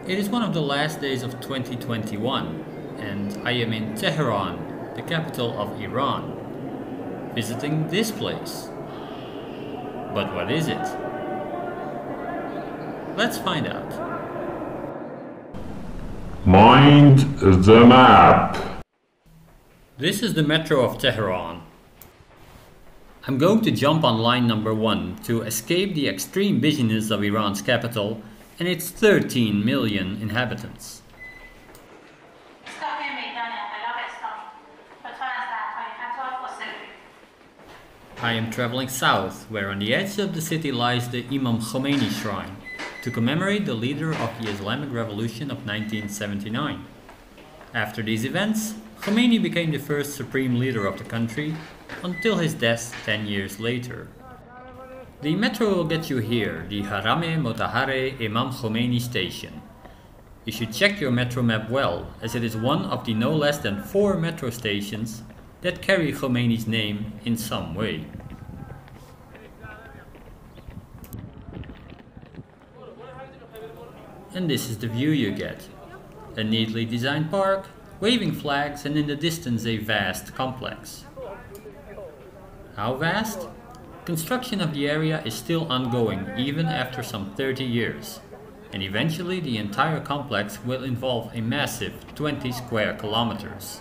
It is one of the last days of 2021, and I am in Teheran, the capital of Iran, visiting this place. But what is it? Let's find out. Mind the map. This is the metro of Teheran. I'm going to jump on line number 1 to escape the extreme busyness of Iran's capital and its 13 million inhabitants. I am traveling south, where on the edge of the city lies the Imam Khomeini shrine, to commemorate the leader of the Islamic Revolution of 1979. After these events, Khomeini became the first supreme leader of the country, until his death 10 years later. The metro will get you here, the Harame Motahare Imam Khomeini station. You should check your metro map well, as it is one of the no less than 4 metro stations that carry Khomeini's name in some way. And this is the view you get. A neatly designed park, waving flags, and in the distance a vast complex. How vast? Construction of the area is still ongoing even after some 30 years, and eventually the entire complex will involve a massive 20 square kilometers.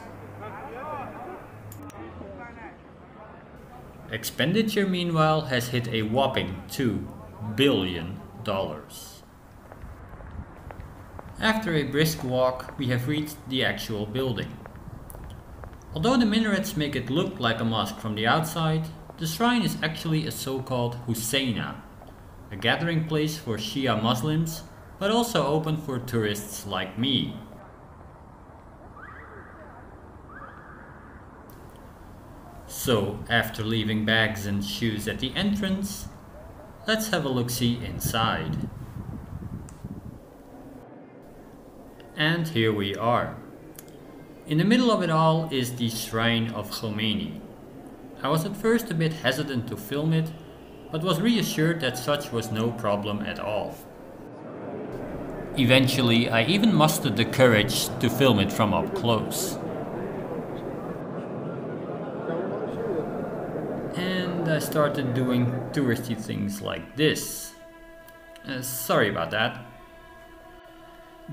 Expenditure meanwhile has hit a whopping $2 billion. After a brisk walk, we have reached the actual building. Although the minarets make it look like a mosque from the outside, the shrine is actually a so-called Husseina, a gathering place for Shia Muslims, but also open for tourists like me. So, after leaving bags and shoes at the entrance, let's have a look-see inside. And here we are. In the middle of it all is the Shrine of Khomeini. I was at first a bit hesitant to film it, but was reassured that such was no problem at all. Eventually, I even mustered the courage to film it from up close. And I started doing touristy things like this. Sorry about that.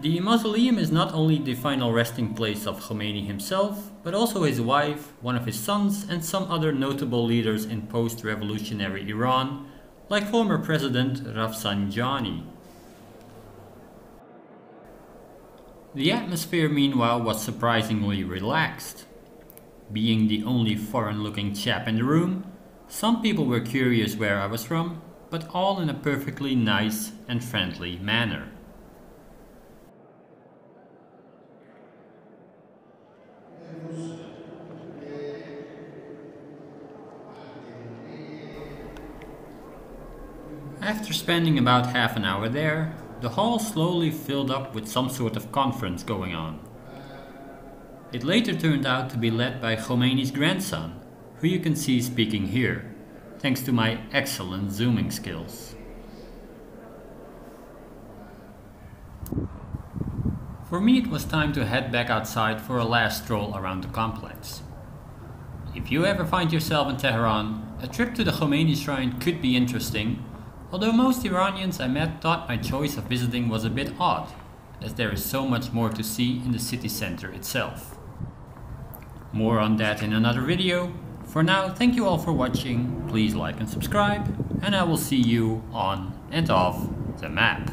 The mausoleum is not only the final resting place of Khomeini himself, but also his wife, one of his sons, and some other notable leaders in post-revolutionary Iran, like former President Rafsanjani. The atmosphere meanwhile was surprisingly relaxed. Being the only foreign-looking chap in the room, some people were curious where I was from, but all in a perfectly nice and friendly manner. After spending about half an hour there, the hall slowly filled up with some sort of conference going on. It later turned out to be led by Khomeini's grandson, who you can see speaking here, thanks to my excellent zooming skills. For me, it was time to head back outside for a last stroll around the complex. If you ever find yourself in Tehran, a trip to the Khomeini shrine could be interesting, although most Iranians I met thought my choice of visiting was a bit odd, as there is so much more to see in the city center itself. More on that in another video. For now, thank you all for watching, please like and subscribe, and I will see you on and off the map.